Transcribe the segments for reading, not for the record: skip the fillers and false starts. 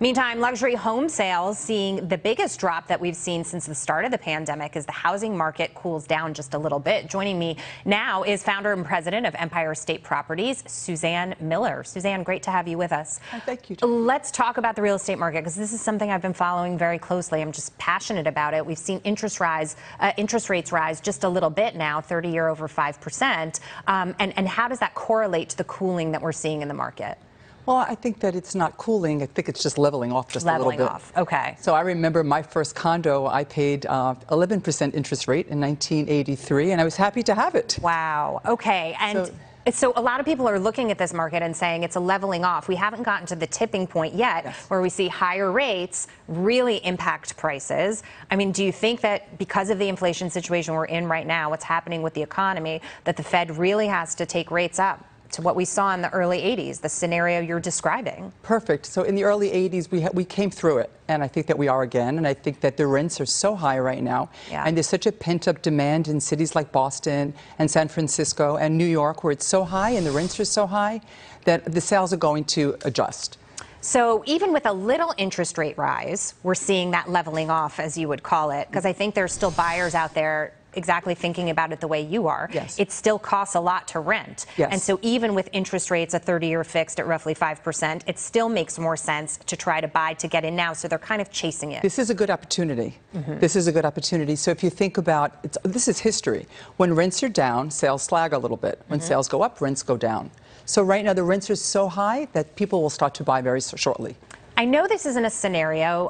Meantime, luxury home sales seeing the biggest drop that we've seen since the start of the pandemic as the housing market cools down just a little bit. Joining me now is founder and president of Empire State Properties, Suzanne Miller. Suzanne, great to have you with us. Thank you. Let's talk about the real estate market because this is something I've been following very closely. I'm just passionate about it. We've seen interest rates rise just a little bit now, 30-year over 5%. And how does that correlate to the cooling that we're seeing in the market? Well, I think that it's not cooling. I think it's just leveling off just a little bit. Leveling off, okay. So I remember my first condo, I paid 11% interest rate in 1983, and I was happy to have it. Wow, okay. And so a lot of people are looking at this market and saying it's a leveling off. We haven't gotten to the tipping point yet where we see higher rates really impact prices. I mean, do you think that because of the inflation situation we're in right now, what's happening with the economy, that the Fed really has to take rates up to what we saw in the early 80s, the scenario you're describing? Perfect. So in the early 80s, we came through it, and I think that we are again, and I think that the rents are so high right now, and there's such a pent-up demand in cities like Boston and San Francisco and New York where it's so high and the rents are so high that the sales are going to adjust. So even with a little interest rate rise, we're seeing that leveling off, as you would call it, because I think there's still buyers out there exactly thinking about it the way you are. Yes. It still costs a lot to rent. Yes. And so even with interest rates, a 30-year fixed at roughly 5%, it still makes more sense to try to buy to get in now. So they're kind of chasing it. This is a good opportunity. This is a good opportunity. So if you think about this is history. When rents are down, sales slag a little bit. When sales go up, rents go down. So right now the rents are so high that people will start to buy very shortly. I know this isn't a scenario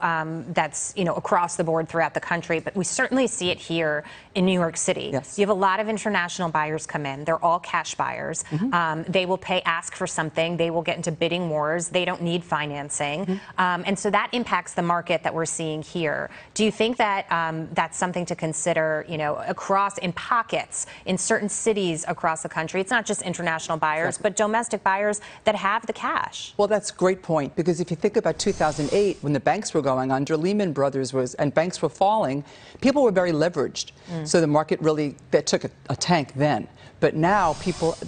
that's, across the board throughout the country, but we certainly see it here in New York City. Yes. You have a lot of international buyers come in. They're all cash buyers. They will ask for something. They will get into bidding wars. They don't need financing. And so that impacts the market that we're seeing here. Do you think that that's something to consider, in pockets, in certain cities across the country? It's not just international buyers, but domestic buyers that have the cash. Well, that's a great point, because if you think about 2008, when the banks were going under, Lehman Brothers and banks were falling, people were very leveraged. So the market really took a tank then. But now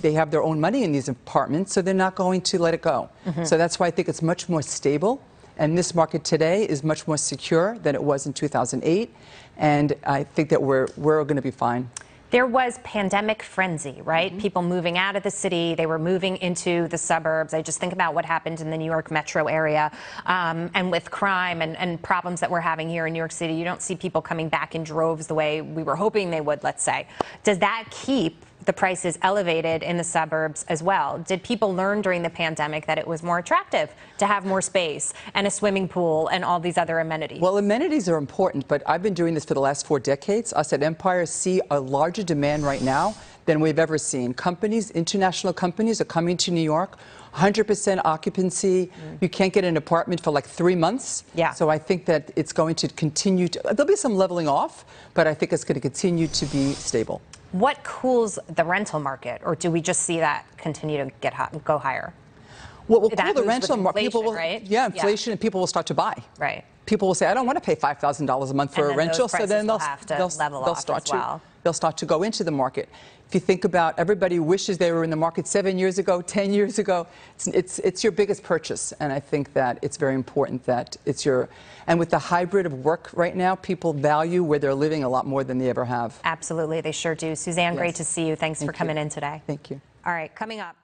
they have their own money in these apartments, so they're not going to let it go. So that's why I think it's much more stable. And this market today is much more secure than it was in 2008. And I think that we're going to be fine. There was pandemic frenzy, right? People moving out of the city, they were moving into the suburbs. I just think about what happened in the New York metro area, and with crime and problems that we're having here in New York City. You don't see people coming back in droves the way we were hoping they would, let's say. Does that keep the prices elevated in the suburbs as well? Did people learn during the pandemic that it was more attractive to have more space and a swimming pool and all these other amenities? Well, amenities are important, but I've been doing this for the last 4 decades. Us at Empire see a larger demand right now than we've ever seen. International companies are coming to New York, 100% occupancy. You can't get an apartment for like 3 months. So I think that it's going to continue there'll be some leveling off, but I think it's going to continue to be stable. What cools the rental market, or do we just see that continue to get hot, go higher? What will cool the rental market? People will, right? Inflation, and people will start to buy. Right. People will say, I don't want to pay $5,000 a month for a rental, so then they'll start to go into the market. If you think about, everybody wishes they were in the market 7 years ago, 10 years ago. It's your biggest purchase, and I think that it's very important that and with the hybrid of work right now, people value where they're living a lot more than they ever have. Absolutely, they sure do. Suzanne, great to see you. Thanks for coming in today. Thank you. All right, coming up.